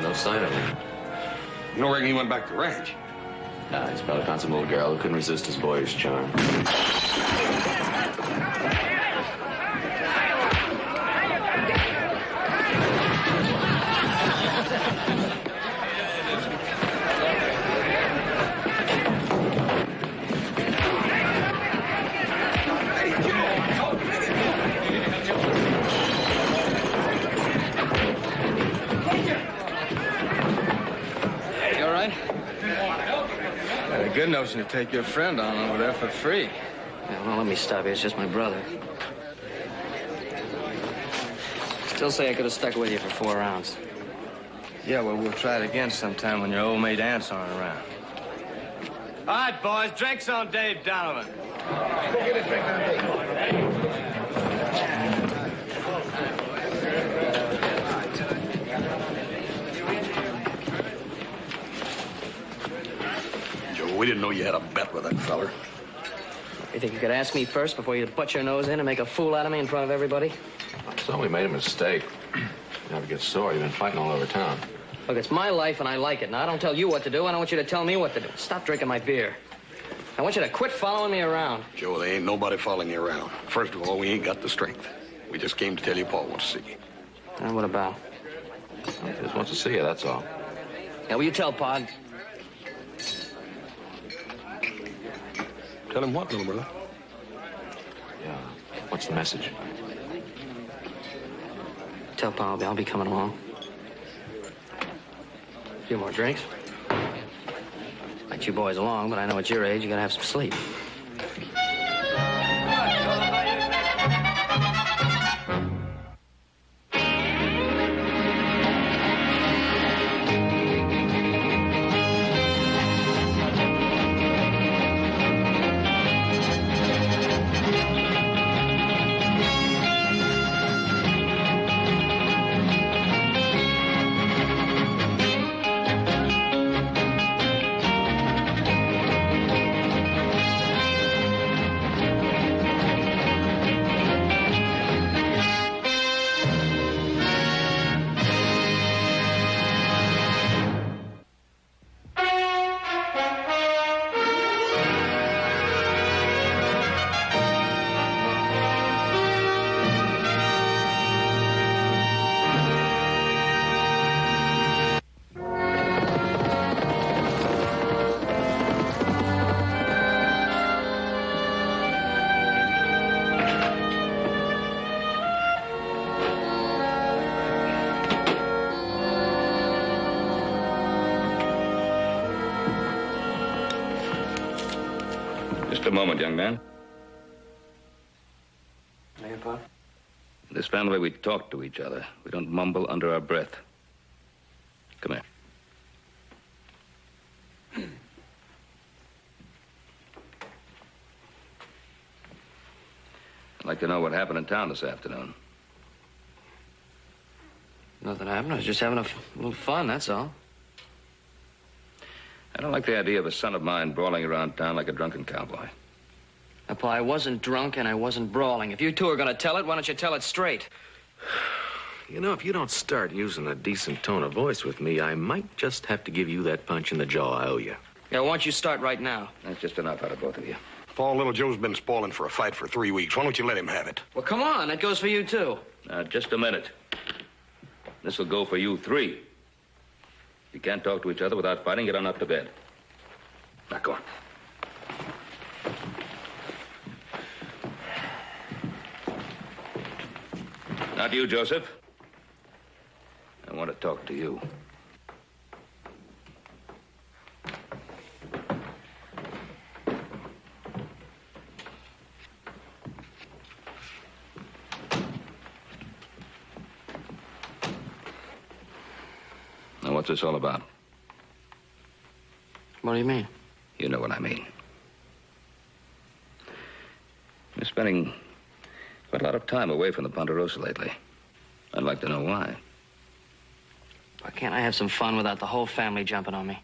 No sign of him. You don't reckon he went back to the ranch? Nah, he's probably found some old girl who couldn't resist his boyish charm. Good notion to take your friend on over there for free. Yeah, well, let me stop you. It's just my brother. Still say I could have stuck with you for 4 rounds. Yeah, well, we'll try it again sometime when your old mate Ants aren't around. All right, boys, drinks on Dave Donovan. Get a drink on Dave. We didn't know you had a bet with that feller. You think you could ask me first before you butt your nose in and make a fool out of me in front of everybody? So we made a mistake. You never get sore. You've been fighting all over town. Look, it's my life and I like it. Now, I don't tell you what to do. I don't want you to tell me what to do. Stop drinking my beer. I want you to quit following me around. Joe, there ain't nobody following you around. First of all, we ain't got the strength. We just came to tell you Paul wants to see you. And what about? He just wants to see you, that's all. Yeah, will you tell Pa? Tell him what, little brother? Yeah. What's the message? Tell Pa I'll be coming along. A few more drinks. Like you boys along, but I know at your age you gotta have some sleep. Just a moment, young man. Hey, Pa? In this family, we talk to each other. We don't mumble under our breath. Come here. I'd like to know what happened in town this afternoon. Nothing happened. I was just having a little fun, that's all. I don't like the idea of a son of mine brawling around town like a drunken cowboy. Now, Pa, I wasn't drunk and I wasn't brawling. If you two are going to tell it, why don't you tell it straight? You know, if you don't start using a decent tone of voice with me, I might just have to give you that punch in the jaw I owe you. Yeah, why don't you start right now? That's just enough out of both of you. Paul, little Joe's been spoiling for a fight for 3 weeks. Why don't you let him have it? Well, come on. That goes for you, too. Now, just a minute. This'll go for you 3. You can't talk to each other without fighting. Get on up to bed. Now, go on. Not you, Joseph. I want to talk to you. Now, what's this all about? What do you mean? You know what I mean. You're spending quite a lot of time away from the Ponderosa lately. I'd like to know why. Why can't I have some fun without the whole family jumping on me?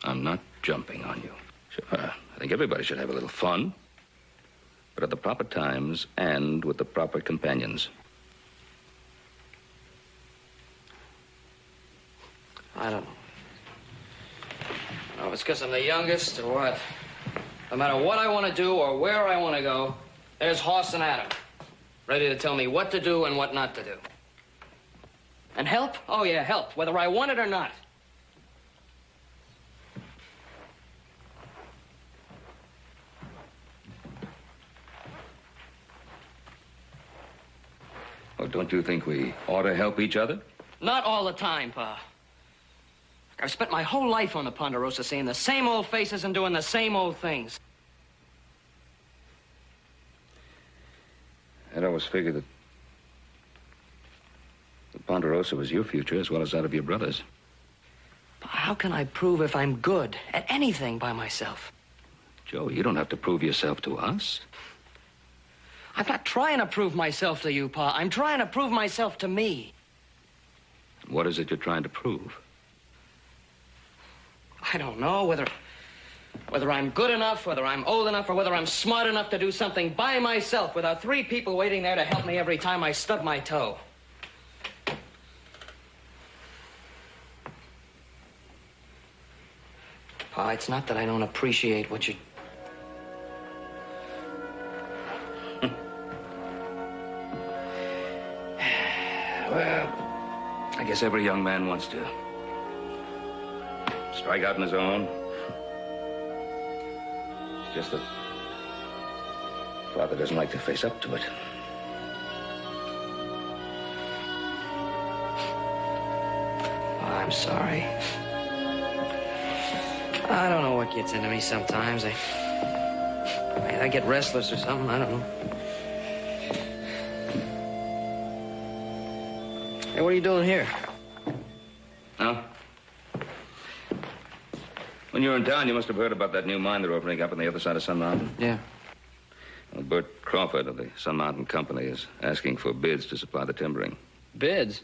I'm not jumping on you. Sure, I think everybody should have a little fun. But at the proper times and with the proper companions. I don't know. Oh, it's because I'm the youngest or what? No matter what I want to do or where I want to go, there's Hoss and Adam, ready to tell me what to do and what not to do. And help? Oh, yeah, help, whether I want it or not. Well, don't you think we ought to help each other? Not all the time, Pa. I've spent my whole life on the Ponderosa seeing the same old faces and doing the same old things. I'd always figured that the Ponderosa was your future as well as that of your brothers. Pa, how can I prove if I'm good at anything by myself? Joe, you don't have to prove yourself to us. I'm not trying to prove myself to you, Pa. I'm trying to prove myself to me. What is it you're trying to prove? I don't know whether I'm good enough, whether I'm old enough, or whether I'm smart enough to do something by myself without 3 people waiting there to help me every time I stub my toe. Pa, it's not that I don't appreciate what you... Well, I guess every young man wants to strike out on his own. It's just that Father doesn't like to face up to it. Oh, I'm sorry. I don't know what gets into me sometimes. I get restless or something. I don't know. Hey, what are you doing here? Huh? When you were in town, you must have heard about that new mine they're opening up on the other side of Sun Mountain. Yeah. Well, Bert Crawford of the Sun Mountain Company is asking for bids to supply the timbering. Bids?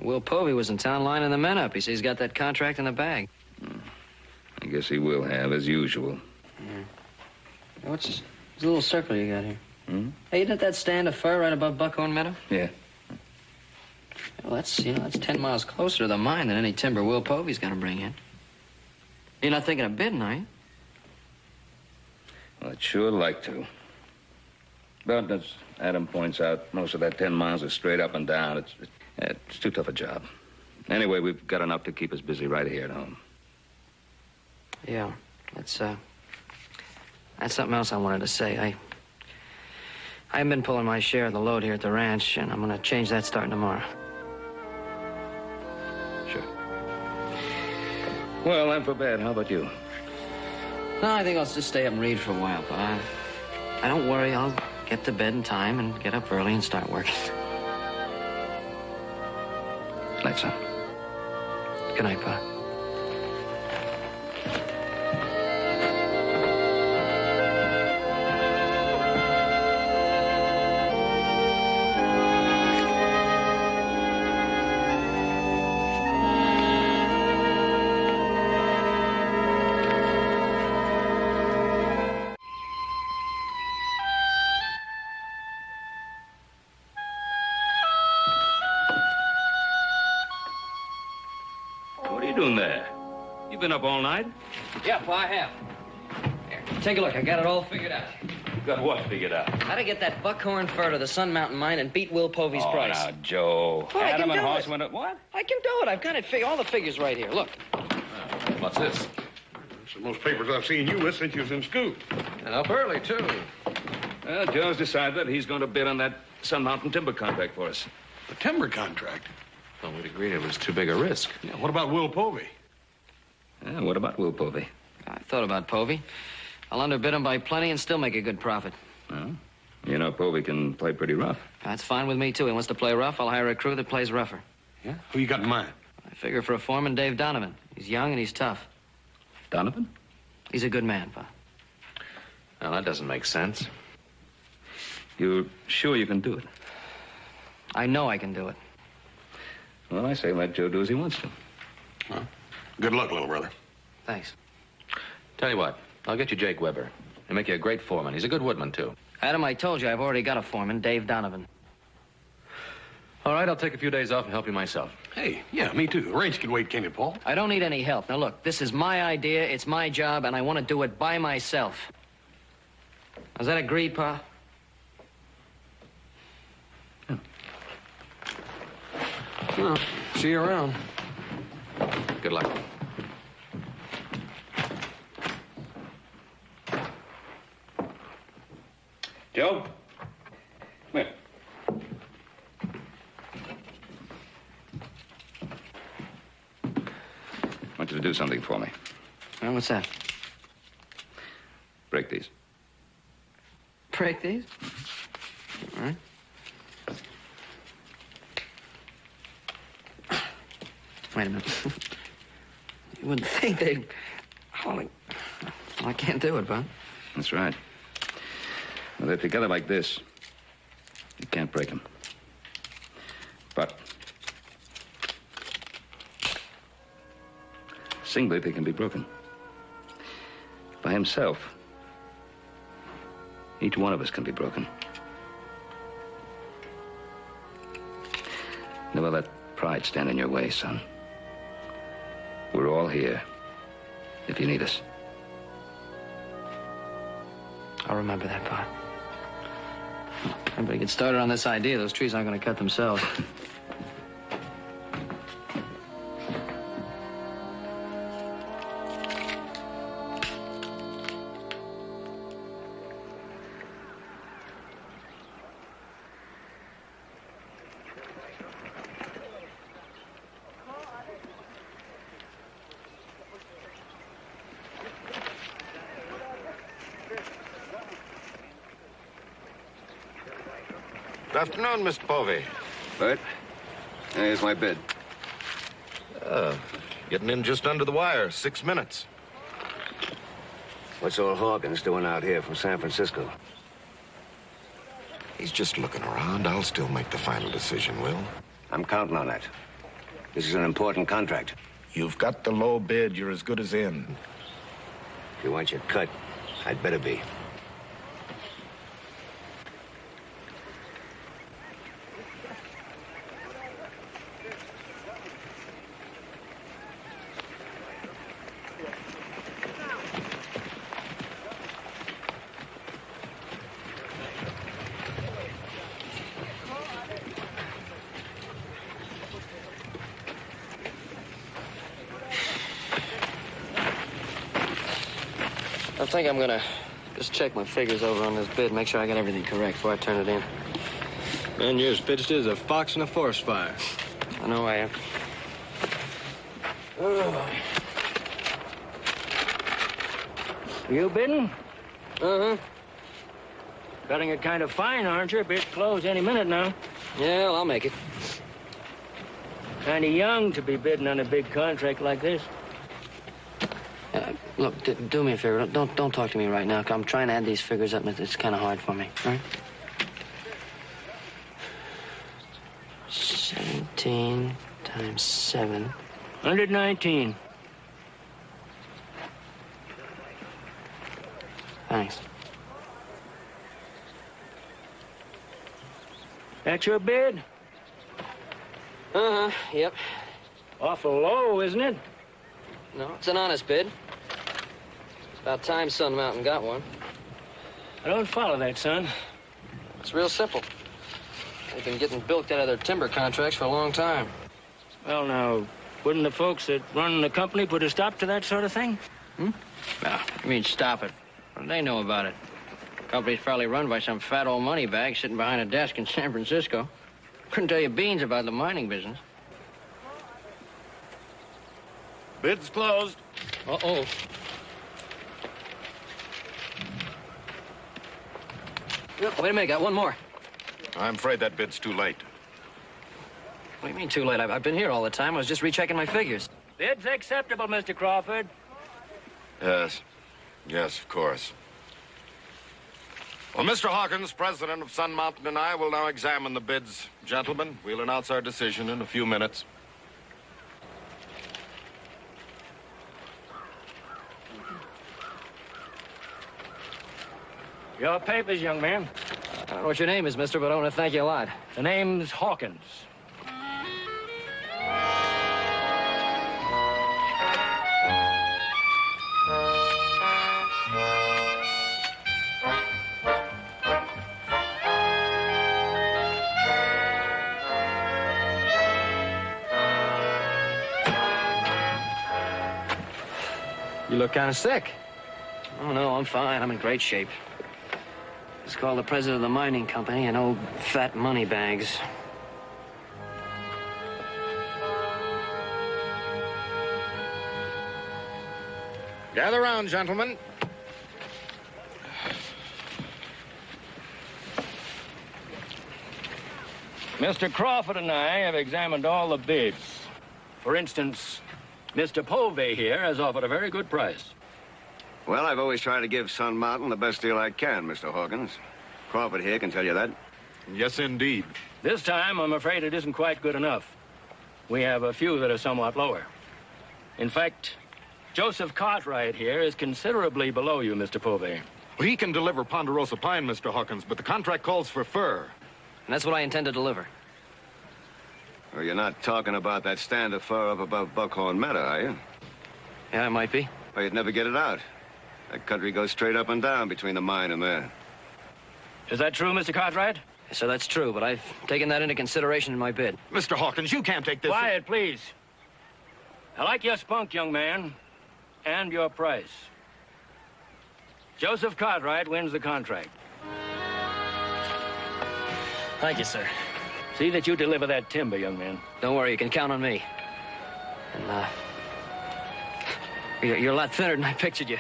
Will Povey was in town lining the men up. He says he's got that contract in the bag. I guess he will have, as usual. Yeah. What's this little circle you got here? Hmm? Hey, isn't that stand of fir right above Buckhorn Meadow? Yeah. Well, that's 10 miles closer to the mine than any timber Will Povey's gonna bring in. You're not thinking of bidding, are you? Well, I'd sure like to. But as Adam points out, most of that 10 miles is straight up and down. It's too tough a job. Anyway, we've got enough to keep us busy right here at home. Yeah, that's something else I wanted to say. I haven't been pulling my share of the load here at the ranch, and I'm gonna change that starting tomorrow. Sure. Well, I'm for bed. How about you? No, I think I'll just stay up and read for a while, but I don't worry. I'll get to bed in time and get up early and start working. Night, son. Good night, Pa. You been up all night? Yeah, Pa, I have. Here, take a look. I got it all figured out. Got what figured out? How to get that buckhorn fir to the Sun Mountain mine and beat Will Povey's price. Now, Joe. Well, Adam and do Hoss it. went up. What? I can do it. I've got it all the figures right here. Look. What's this? It's the most papers I've seen you with since you was in school. And up early, too. Well, Joe's decided that he's going to bid on that Sun Mountain timber contract for us. The timber contract? Well, we'd agreed it was too big a risk. Yeah, what about Will Povey? Yeah, what about Will Povey? I thought about Povey. I'll underbid him by plenty and still make a good profit. Well, you know Povey can play pretty rough. That's fine with me, too. He wants to play rough. I'll hire a crew that plays rougher. Yeah? Who you got in mind? I figure for a foreman, Dave Donovan. He's young and he's tough. Donovan? He's a good man, Pa. Well, that doesn't make sense. You're sure you can do it? I know I can do it. Well, I say let Joe do as he wants to. Well, good luck, little brother. Thanks. Tell you what, I'll get you Jake Weber. He'll make you a great foreman. He's a good woodman, too. Adam, I told you I've already got a foreman, Dave Donovan. All right, I'll take a few days off and help you myself. Hey, yeah, me too. Range can wait, can you, Paul? I don't need any help. Now, look, this is my idea, it's my job, and I want to do it by myself. Is that agreed, Pa? Yeah. Well, see you around. Good luck. Joe? Come here. I want you to do something for me. Well, what's that? Break these. Break these? All right. Wait a minute. You wouldn't think they'd... Well, I can't do it, Bud. That's right. Well, they're together like this. You can't break them. But singly, they can be broken. By himself, each one of us can be broken. Never let pride stand in your way, son. We're all here if you need us. I'll remember that, Pa. Everybody get started on this idea. Those trees aren't going to cut themselves. Good afternoon, Mr. Povey. Bert, here's my bid. Getting in just under the wire, 6 minutes. What's old Hawkins doing out here from San Francisco? He's just looking around. I'll still make the final decision, Will. I'm counting on that. This is an important contract. You've got the low bid. You're as good as in. If you want your cut, I'd better be. I think I'm gonna just check my figures over on this bid, make sure I got everything correct before I turn it in. Man, you're as pitched as a fox in a forest fire. I know I am. You bidding? Uh-huh. Cutting it kind of fine, aren't you? Bid's close any minute now. Yeah, well, I'll make it. Kind of young to be bidding on a big contract like this. Look, do me a favor. Don't talk to me right now. I'm trying to add these figures up, and it's kind of hard for me. All right? 17 times 7. 119. Thanks. That's your bid? Uh-huh, yep. Awful low, isn't it? No, it's an honest bid. It's about time Sun Mountain got one. I don't follow that, son. It's real simple. They've been getting bilked out of their timber contracts for a long time. Well, now, wouldn't the folks that run the company put a stop to that sort of thing? No, you mean stop it. What do they know about it? The company's probably run by some fat old money bag sitting behind a desk in San Francisco. Couldn't tell you beans about the mining business. Bid's closed. Uh-oh. Wait a minute, got one more. I'm afraid that bid's too late. What do you mean too late? I've been here all the time. I was just rechecking my figures. Bid's acceptable, Mr. Crawford. Yes. Yes, of course. Well, Mr. Hawkins, president of Sun Mountain, and I will now examine the bids. Gentlemen, we'll announce our decision in a few minutes. Your papers, young man. I don't know what your name is, mister, but I want to thank you a lot. The name's Hawkins. You look kind of sick. Oh, no, I'm fine. I'm in great shape. Just called the president of the mining company and old fat money bags. Gather round, gentlemen. Mr. Crawford and I have examined all the bids. For instance, Mr. Povey here has offered a very good price. Well, I've always tried to give Sun Mountain the best deal I can, Mr. Hawkins. Crawford here can tell you that. Yes, indeed. This time, I'm afraid it isn't quite good enough. We have a few that are somewhat lower. In fact, Joseph Cartwright here is considerably below you, Mr. Povey. Well, he can deliver Ponderosa pine, Mr. Hawkins, but the contract calls for fir. And that's what I intend to deliver. Well, you're not talking about that stand of fur up above Buckhorn Meadow, are you? Yeah, it might be. Well, you'd never get it out. That country goes straight up and down between the mine and there. Is that true, Mr. Cartwright? So that's true, but I've taken that into consideration in my bid. Mr. Hawkins, you can't take this. Quiet, please. I like your spunk, young man, and your price. Joseph Cartwright wins the contract. Thank you, sir. See that you deliver that timber, young man. Don't worry, you can count on me. And, you're a lot thinner than I pictured you.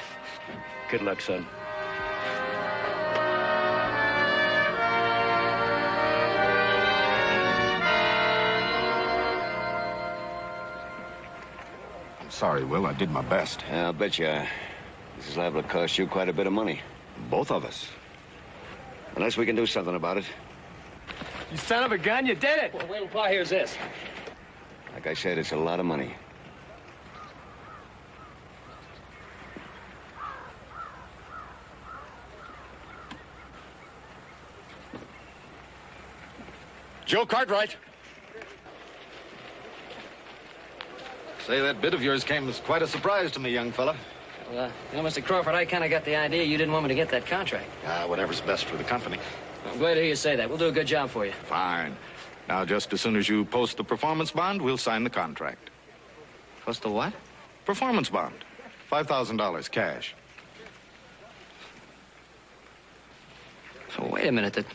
Good luck, son. I'm sorry, Will. I did my best. Yeah, I'll bet you this is liable to cost you quite a bit of money. Both of us. Unless we can do something about it. You son of a gun, you did it! Well, wait till Pa hears this. Like I said, it's a lot of money. Joe Cartwright. Say, that bid of yours came as quite a surprise to me, young fella. Well, Mr. Crawford, I kind of got the idea you didn't want me to get that contract. Whatever's best for the company. I'm glad to hear you say that. We'll do a good job for you. Fine. Now, just as soon as you post the performance bond, we'll sign the contract. What's the what? Performance bond. $5,000 cash. Oh, wait a minute.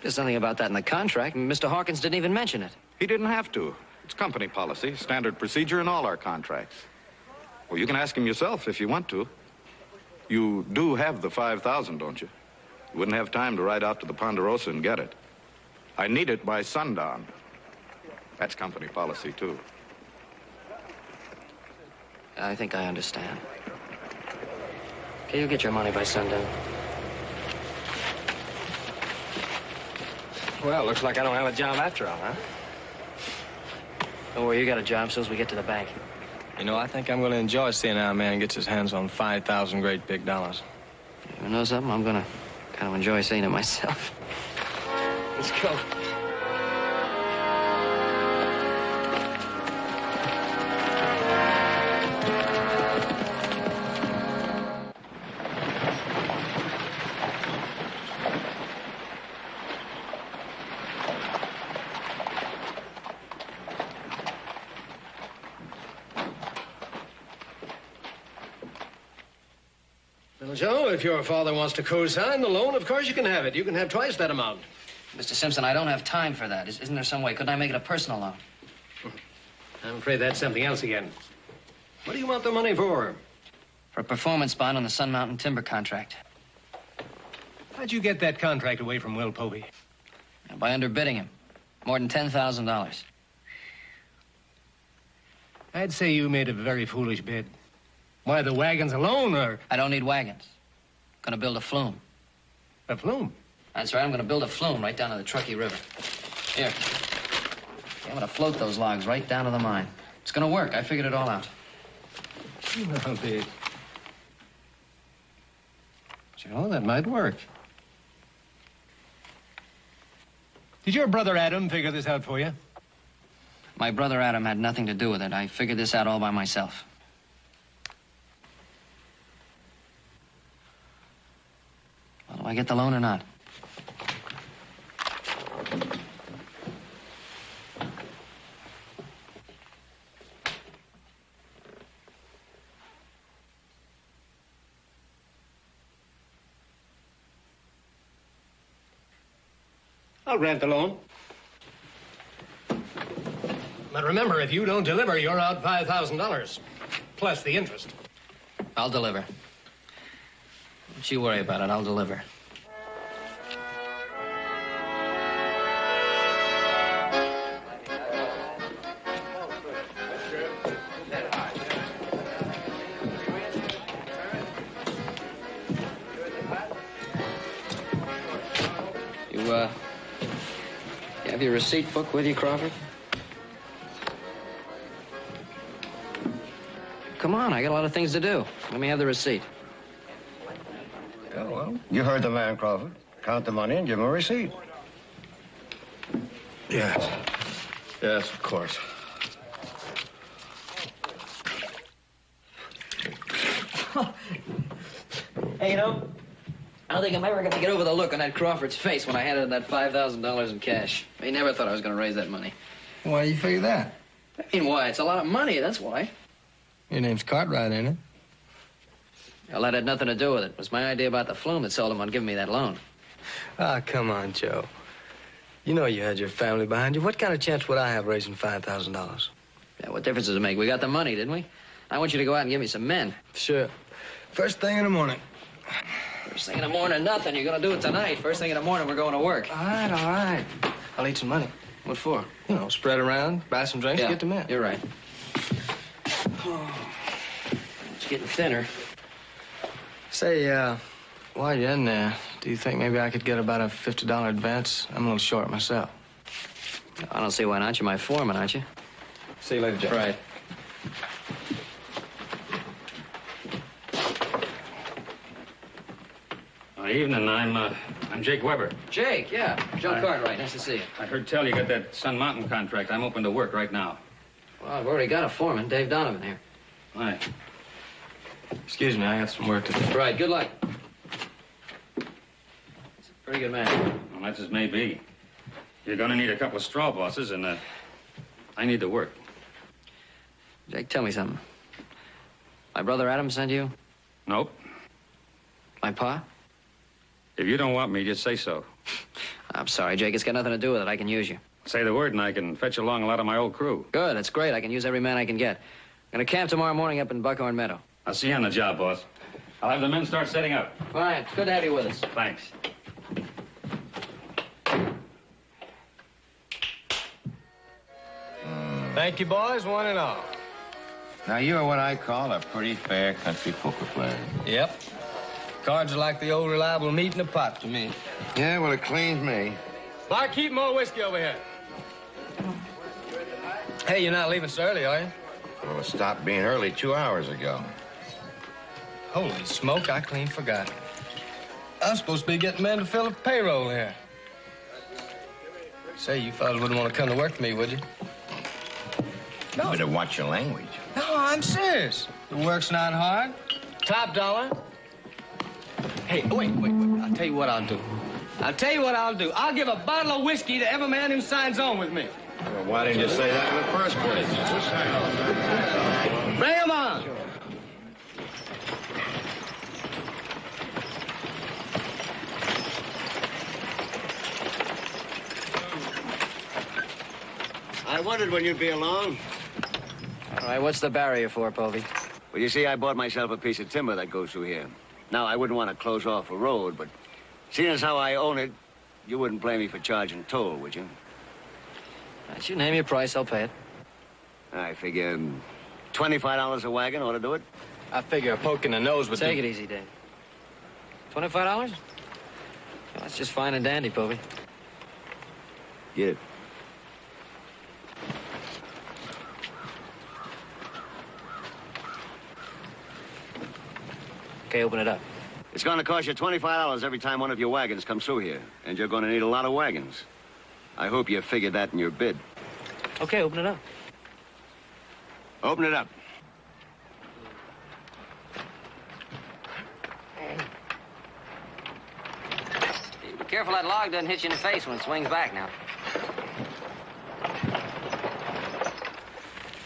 There's nothing about that in the contract. Mr. Hawkins didn't even mention it. He didn't have to. It's company policy, standard procedure in all our contracts. Well, you can ask him yourself if you want to. You do have the $5,000, don't you? You wouldn't have time to ride out to the Ponderosa and get it. I need it by sundown. That's company policy, too. I think I understand. Okay, you'll get your money by sundown. Well, looks like I don't have a job after all, huh? Don't worry, you got a job as soon as we get to the bank. You know, I think I'm going to enjoy seeing how a man gets his hands on 5,000 great big dollars. You know something? I'm going to kind of enjoy seeing it myself. Let's go. Well, Joe, if your father wants to co-sign the loan, of course you can have it. You can have twice that amount. Mr. Simpson, I don't have time for that. Isn't there some way? Couldn't I make it a personal loan? I'm afraid that's something else again. What do you want the money for? For a performance bond on the Sun Mountain timber contract. How'd you get that contract away from Will Povey? By underbidding him. More than $10,000. I'd say you made a very foolish bid. Why, the wagons alone are... I don't need wagons. I'm gonna build a flume. A flume? That's right, I'm gonna build a flume right down to the Truckee River. Here. I'm gonna float those logs right down to the mine. It's gonna work. I figured it all out. Well, Joe, that might work. Did your brother Adam figure this out for you? My brother Adam had nothing to do with it. I figured this out all by myself. Well, do I get the loan or not? I'll grant the loan. But remember, if you don't deliver, you're out $5,000, plus the interest. I'll deliver. Don't you worry about it. I'll deliver. You have your receipt book with you, Crawford? Come on, I got a lot of things to do. Let me have the receipt. Yeah, well, you heard the man, Crawford. Count the money and give him a receipt. Yes. Yes, of course. Hey, you know, I don't think I'm ever going to get over the look on that Crawford's face when I handed him that $5,000 in cash. He never thought I was going to raise that money. Why do you figure that? I mean, why? It's a lot of money, that's why. Your name's Cartwright, ain't it? Well, that had nothing to do with it. It was my idea about the flume that sold him on giving me that loan. Ah, come on, Joe. You know you had your family behind you. What kind of chance would I have raising $5,000? Yeah, what difference does it make? We got the money, didn't we? I want you to go out and give me some men. Sure. First thing in the morning. First thing in the morning, nothing. You're going to do it tonight. First thing in the morning, we're going to work. All right, all right. I'll eat some money. What for? You know, spread around, buy some drinks, Yeah, get the men. you're right. It's getting thinner. Say, while you're in there, do you think maybe I could get about a $50 advance? I'm a little short myself. I don't see why not. You're my foreman, aren't you? See you later, Joe. Right. Evening. I'm Jake Weber. Jake, yeah. Joe Cartwright. Nice to see you. I heard tell you got that Sun Mountain contract. I'm open to work right now. Well, I've already got a foreman, Dave Donovan here. Hi. Excuse me, I got some work to do. Right, good luck. He's a pretty good man. Well, that's as may be. You're gonna need a couple of straw bosses, and I need the work. Jake, tell me something. My brother Adam sent you? Nope. My pa? If you don't want me, just say so. I'm sorry, Jake. It's got nothing to do with it. I can use you. Say the word, and I can fetch along a lot of my old crew. Good. That's great. I can use every man I can get. I'm gonna camp tomorrow morning up in Buckhorn Meadow. I'll see you on the job, boss. I'll have the men start setting up. Fine. It's good to have you with us. Thanks. Thank you, boys, one and all. Now, you're what I call a pretty fair country poker player. Yep. Cards are like the old reliable meat in the pot to me. Yeah, well, it cleans me. Mark, keep more whiskey over here. Hey, you're not leaving so early, are you? Well, it stopped being early 2 hours ago. Holy smoke, I clean forgot. I'm supposed to be getting men to fill the payroll here. Say, you fellas wouldn't want to come to work for me, would you? No, to watch your language. No, I'm serious. The work's not hard. Top dollar. Hey, wait. I'll tell you what I'll do. I'll give a bottle of whiskey to every man who signs on with me. Well, why didn't you say that in the first place? Bring him on. I wondered when you'd be along. All right, what's the barrier for, Povey? Well, you see, I bought myself a piece of timber that goes through here. Now, I wouldn't want to close off a road, but seeing as how I own it, you wouldn't blame me for charging toll, would you? Right, you name your price, I'll pay it. I figure $25 a wagon ought to do it. I figure a poke in the nose would Take it easy, Dave. $25? Well, that's just fine and dandy, Povey. Get it. Okay, open it up. It's going to cost you $25 every time one of your wagons comes through here. And you're going to need a lot of wagons. I hope you figured that in your bid. Okay, open it up. Open it up. Be careful that log doesn't hit you in the face when it swings back now.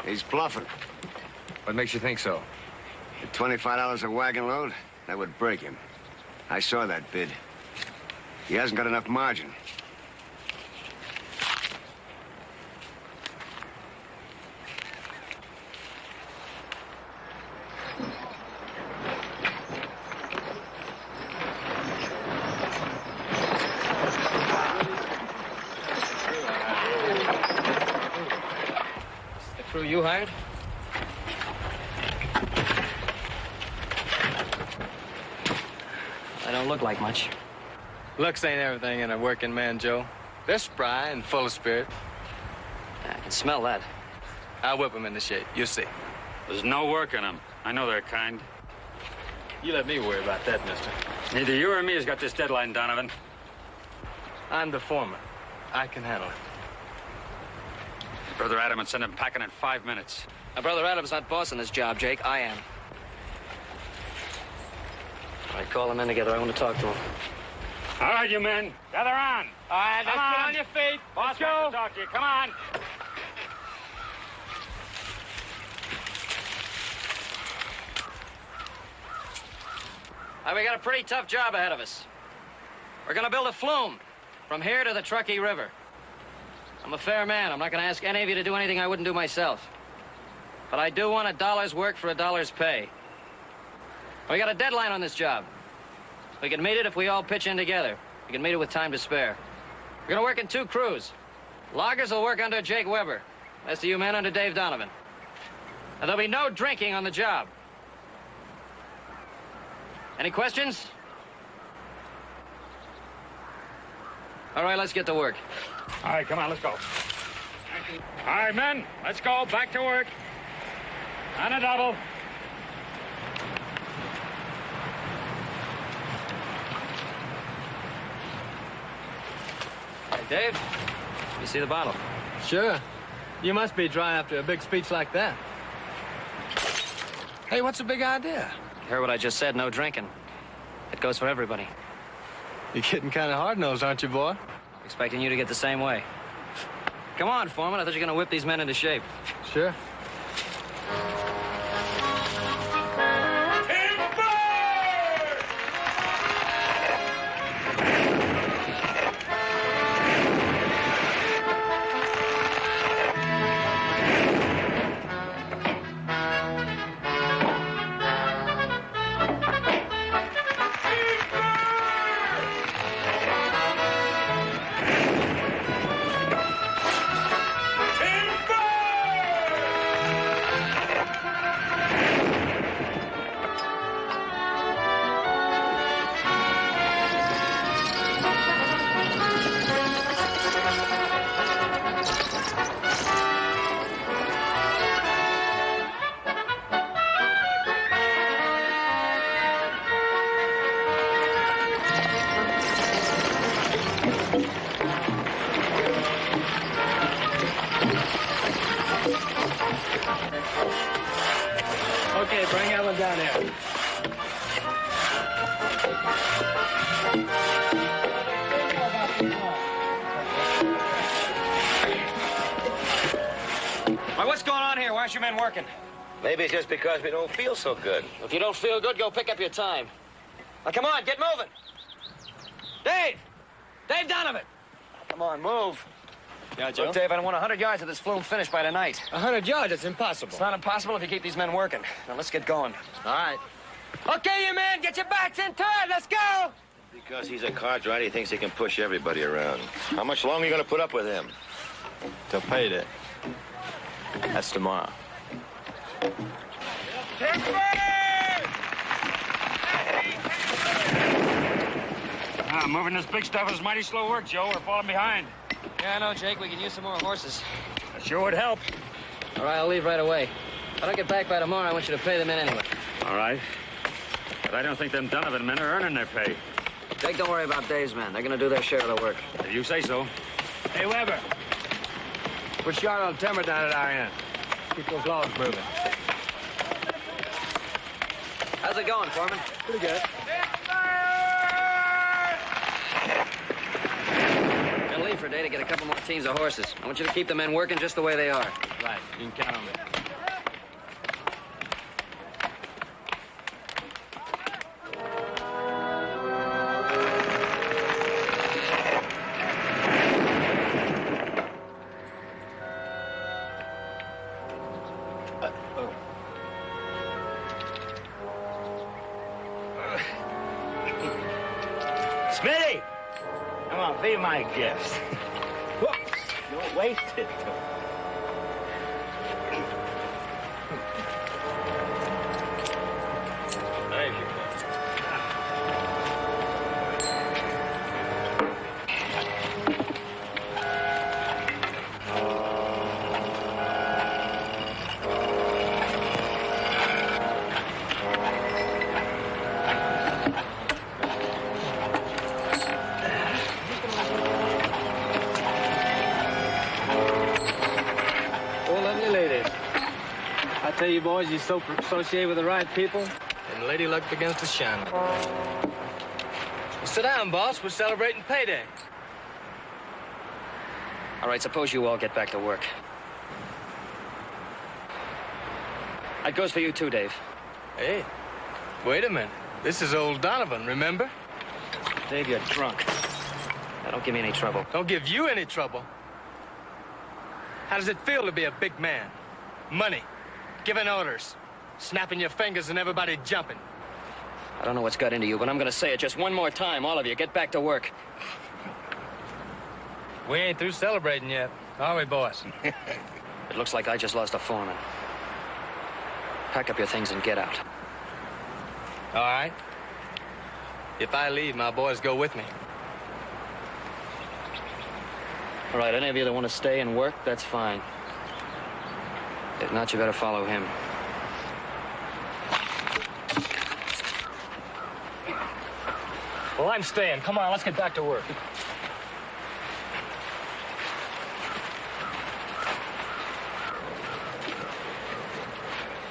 He's bluffing. What makes you think so? At $25 a wagon load, that would break him. I saw that bid. He hasn't got enough margin. you hired? I don't look like much. Looks ain't everything in a working man, Joe. They're spry and full of spirit. I can smell that. I'll whip them into shape. You'll see. There's no work in them. I know they're kind. You let me worry about that, mister. Neither you or me has got this deadline, Donovan. I'm the foreman. I can handle it. Brother Adam would send him packing in 5 minutes. My brother Adam's not bossing this job, Jake. I am. All right, call them in together. I want to talk to them. All right, you men. Gather on. All right, Come let's get on. on your feet. Boss Let's go. wants to talk to you. Come on. All right, we got a pretty tough job ahead of us. We're going to build a flume from here to the Truckee River. I'm a fair man. I'm not going to ask any of you to do anything I wouldn't do myself. But I do want a dollar's work for a dollar's pay. We got a deadline on this job. We can meet it if we all pitch in together. We can meet it with time to spare. We're going to work in 2 crews. Loggers will work under Jake Weber. The rest of you men under Dave Donovan. And there'll be no drinking on the job. Any questions? All right, let's get to work. All right, come on, let's go. All right, men, let's go. Back to work. On a double. Hey, Dave, you see the bottle? Sure. You must be dry after a big speech like that. Hey, what's the big idea? You heard what I just said, no drinking. It goes for everybody. You're getting kind of hard-nosed, aren't you, boy? Expecting you to get the same way. Come on, Foreman. I thought you were going to whip these men into shape. Sure. Okay, bring Ellen down here. Why, what's going on here? Why aren't you men working? Maybe it's just because we don't feel so good. If you don't feel good, go pick up your time. Now, come on, get moving. Dave! Dave Donovan! Come on, move. Yeah, Joe? Look, Dave, I want 100 yards of this flume finished by tonight. 100 yards, it's impossible. It's not impossible if you keep these men working. Now, let's get going. All right. Okay, you men, get your backs in turn. Let's go! Because he's a cartwright, he thinks he can push everybody around. How much longer are you going to put up with him? Till payday. That's tomorrow. Moving this big stuff is mighty slow work, Joe. We're falling behind. Yeah, I know, Jake. We can use some more horses. That sure would help. All right, I'll leave right away. If I don't get back by tomorrow, I want you to pay them in anyway. All right. But I don't think them Donovan men are earning their pay. Jake, don't worry about Dave's men. They're going to do their share of the work. If you say so. Hey, Weber. Put short on timber down at our end. Keep those logs moving. How's it going, Foreman? Pretty good. I'll leave for a day to get a couple more teams of horses. I want you to keep the men working just the way they are. Right. You can count on me. Smitty! Come on, be my guest. Whoops! Don't waste it. tell you, boys, you associate with the right people, and lady luck begins to shine. Well, sit down, boss. We're celebrating payday. All right, suppose you all get back to work. That goes for you, too, Dave. Hey, wait a minute. This is old Donovan, remember? Dave, you're drunk. Now, don't give me any trouble. Don't give you any trouble. How does it feel to be a big man? Money, giving orders, snapping your fingers and everybody jumping. I don't know what's got into you, but I'm gonna say it just one more time. All of you, get back to work. We ain't through celebrating yet, are we, boys? It looks like I just lost a foreman. Pack up your things and get out. All right. If I leave, my boys go with me. All right, any of you that want to stay and work, that's fine. If not, you better follow him. Well, I'm staying. Come on, let's get back to work.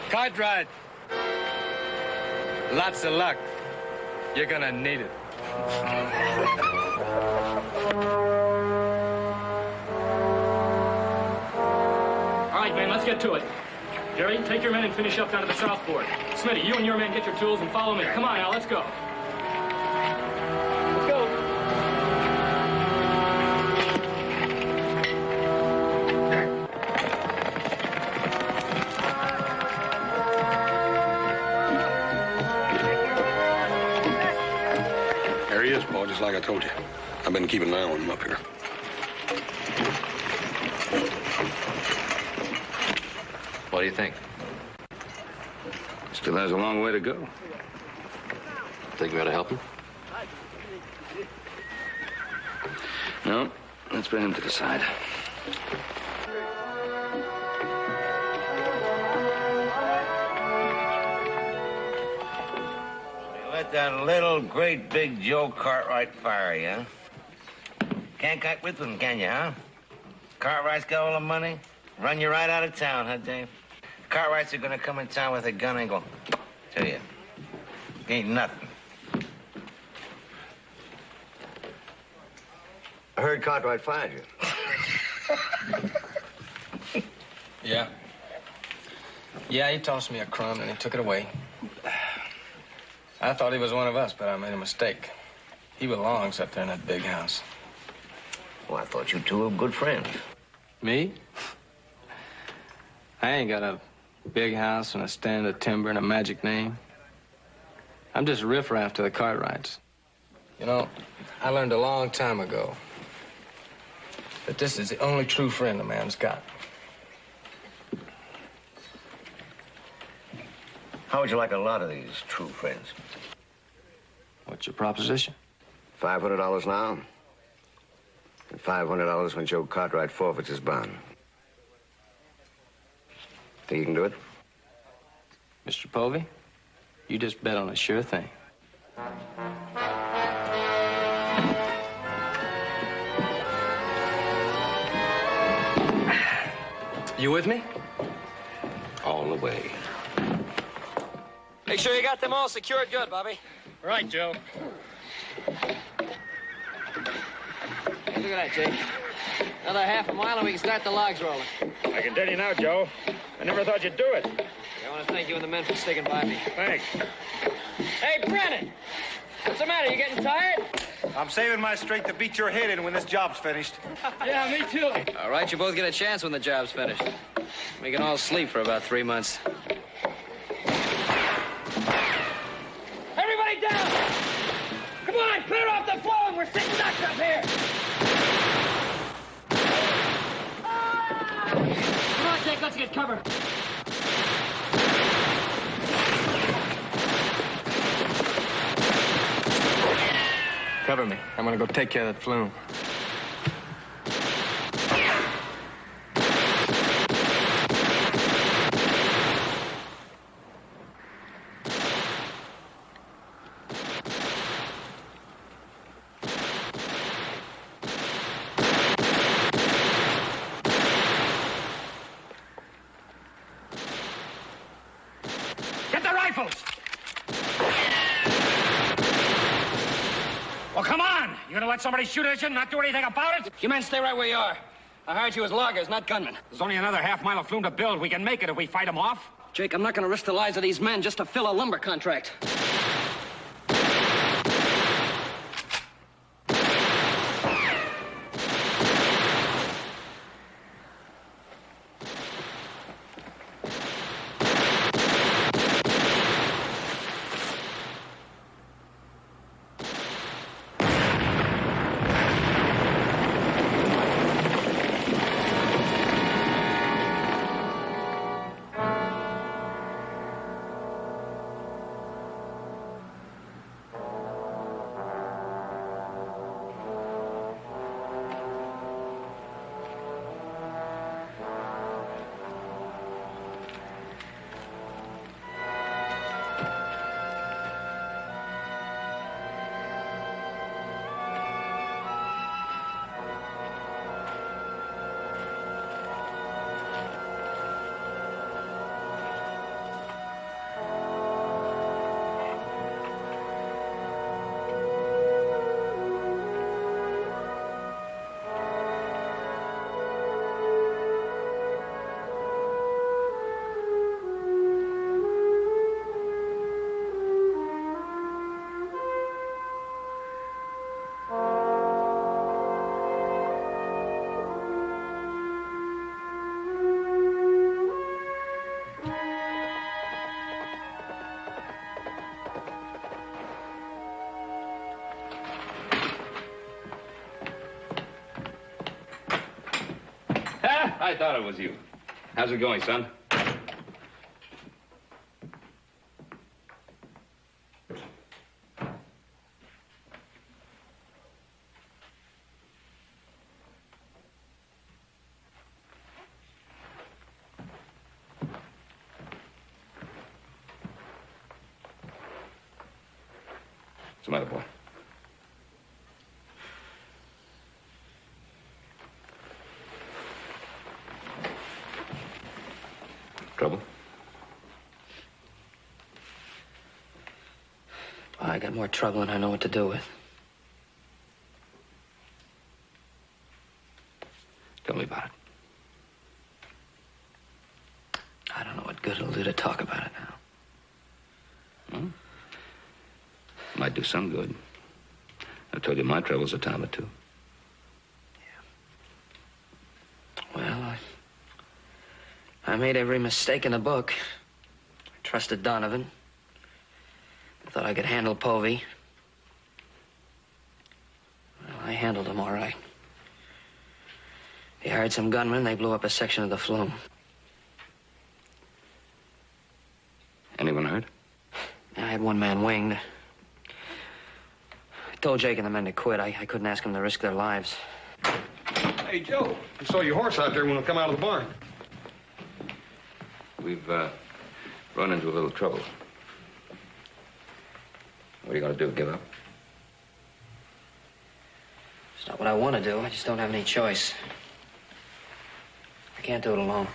Cartwright. Lots of luck. You're gonna need it. All right, man, let's get to it. Jerry, take your men and finish up down to the southport. Smitty, you and your men get your tools and follow me. Come on now, let's go. Let's go. There he is, Paul, just like I told you. I've been keeping an eye on him up here. What do you think? Still has a long way to go. Think we ought to help him? No, that's for him to decide. Let that little, great, big Joe Cartwright fire you, huh? Can't cut with them, can you, huh? Cartwright's got all the money. Run you right out of town, huh, Dave? Cartwrights are gonna come in town with a gun and go to you. Ain't nothing. I heard Cartwright fired you. Yeah. Yeah, he tossed me a crumb and he took it away. I thought he was one of us, but I made a mistake. He belongs up there in that big house. Well, I thought you two were good friends. Me? I ain't got a big house and a stand of timber and a magic name. I'm just riffraff to the Cartwrights. You know, I learned a long time ago that this is the only true friend a man's got. How would you like a lot of these true friends? What's your proposition? $500 now, and $500 when Joe Cartwright forfeits his bond. Think you can do it? Mr. Povey, you just bet on a sure thing. You with me? All the way. Make sure you got them all secured good, Bobby. Right, Joe. Hey, look at that, Jake. Another half a mile and we can start the logs rolling. I can tell you now, Joe, I never thought you'd do it. I want to thank you and the men for sticking by me. Thanks. Hey, Brennan! What's the matter? You getting tired? I'm saving my strength to beat your head in when this job's finished. Yeah, me too. All right, you both get a chance when the job's finished. We can all sleep for about 3 months. Everybody down! Come on, clear off the floor. We're sitting ducks up here. Come on, Jake, let's get cover. Cover me. I'm gonna go take care of that flume. rifles! Well, come on! You gonna let somebody shoot at you and not do anything about it? You men stay right where you are. I hired you as loggers, not gunmen. There's only another half-mile of flume to build. We can make it if we fight them off. Jake, I'm not gonna risk the lives of these men just to fill a lumber contract. I thought it was you. How's it going, son? What's the matter, boy? Trouble? I got more trouble than I know what to do with. Tell me about it. I don't know what good it'll do to talk about it now. Hmm? Might do some good. I've told you my troubles a time or two. Well, I made every mistake in the book. I trusted Donovan. I thought I could handle Povey. Well, I handled him all right. He hired some gunmen. They blew up a section of the flume. Anyone hurt? I had one man winged. I told Jake and the men to quit. I couldn't ask them to risk their lives. Hey, Joe, I saw your horse out there when we come out of the barn. We've run into a little trouble. What are you going to do, give up? It's not what I want to do. I just don't have any choice. I can't do it alone.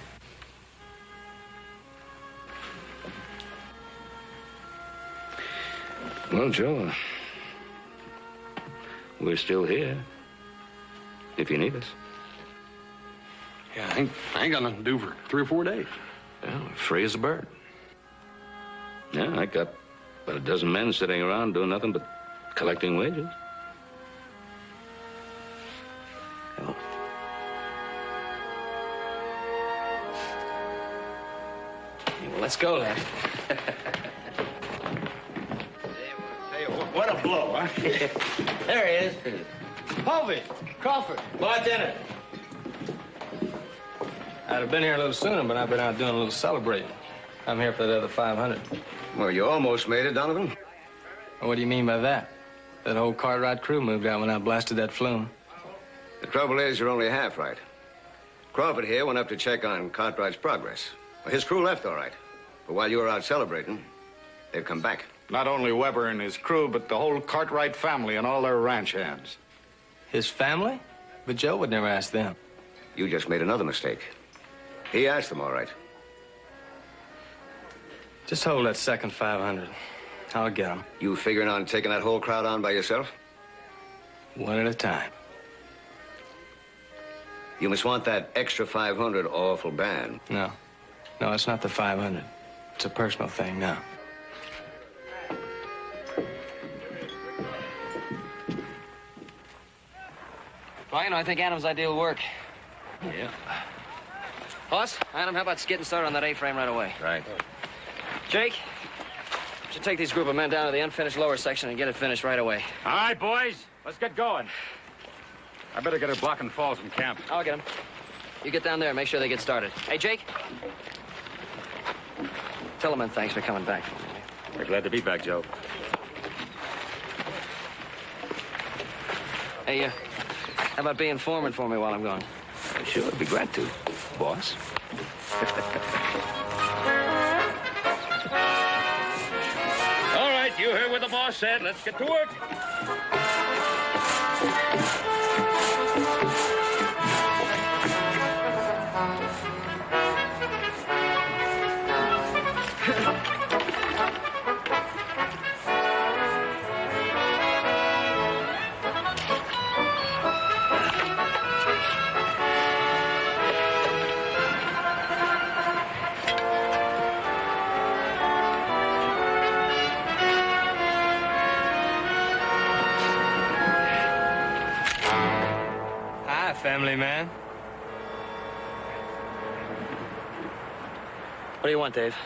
Well, Joe, we're still here. If you need us. Yeah, I ain't got nothing to do for 3 or 4 days. Well, free as a bird. Yeah, I got about a dozen men sitting around doing nothing but collecting wages. Well, let's go then. Hey, what a blow, huh? There he is. Povey, Crawford, bartender. I'd have been here a little sooner, but I've been out doing a little celebrating. I'm here for that other 500. Well, you almost made it, Donovan. What do you mean by that? That whole Cartwright crew moved out when I blasted that flume. The trouble is, you're only half right. Crawford here went up to check on Cartwright's progress. Well, his crew left all right. But while you were out celebrating, they've come back. Not only Weber and his crew, but the whole Cartwright family and all their ranch hands. His family? But Joe would never ask them. You just made another mistake. He asked them all right. Just hold that second 500. I'll get them. You figuring on taking that whole crowd on by yourself? One at a time. You must want that extra 500 awful bad. No. No, it's not the 500. It's a personal thing now. Well, you know, I think Adam's idea will work. Yeah. Boss, Adam, how about getting started on that A-frame right away? Right. Jake, you should take these group of men down to the unfinished lower section and get it finished right away. All right, boys, let's get going. I better get a block and falls from camp. I'll get them. You get down there and make sure they get started. Hey, Jake. Tell them thanks for coming back for me. We're glad to be back, Joe. Hey, how about being foreman for me while I'm gone? Sure, I'd be glad to, boss. All right, you heard what the boss said. Let's get to work. Family man. What do you want, Dave?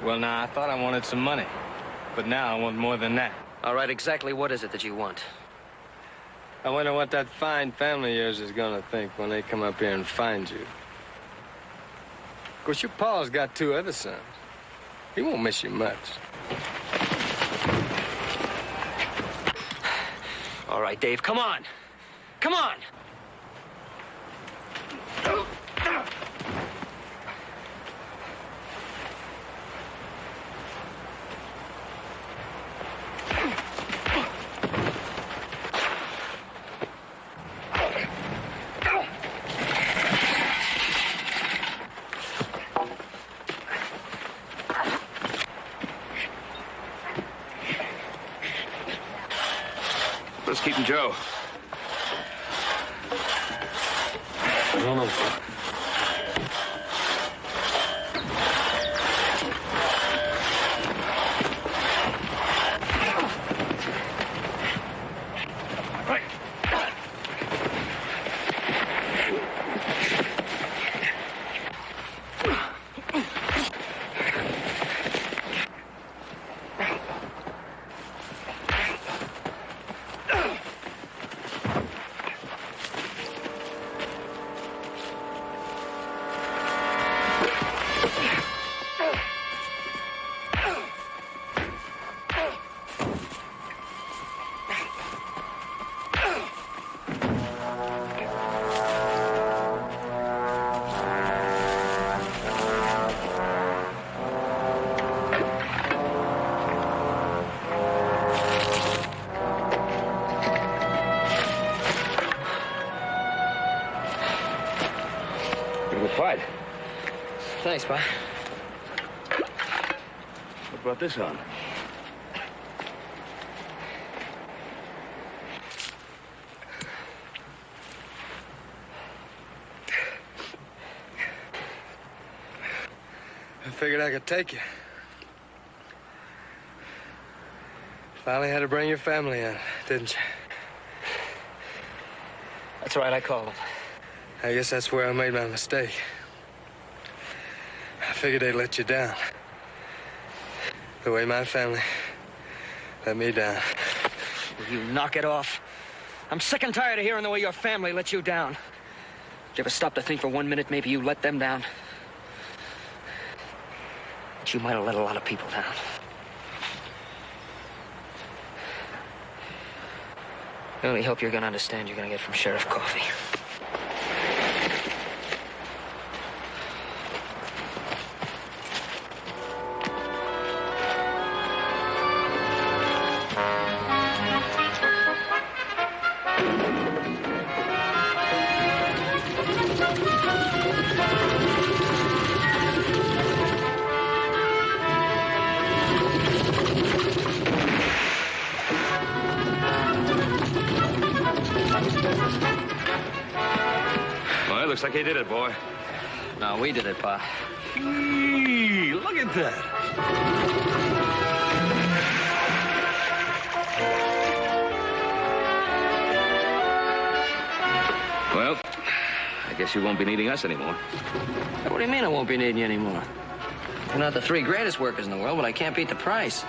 Well, now, I thought I wanted some money. But now I want more than that. All right, exactly what is it that you want? I wonder what that fine family of yours is gonna think when they come up here and find you. Of course, your pa's got 2 other sons. He won't miss you much. All right, Dave, come on. Come on. Let's keep him, Joe. No. Fight. Thanks, Pa. What brought this on? I figured I could take you. Finally had to bring your family in, didn't you? That's right, I called him. I guess that's where I made my mistake. I figured they'd let you down. The way my family let me down. Will you knock it off? I'm sick and tired of hearing the way your family let you down. Did you ever stop to think for 1 minute maybe you let them down? But you might have let a lot of people down. The only help you're gonna understand you're gonna get from Sheriff Coffey. Looks like he did it, boy. No, we did it, Pa. Gee, look at that. Well, I guess you won't be needing us anymore. What do you mean I won't be needing you anymore? You're not the three greatest workers in the world, but I can't beat the price.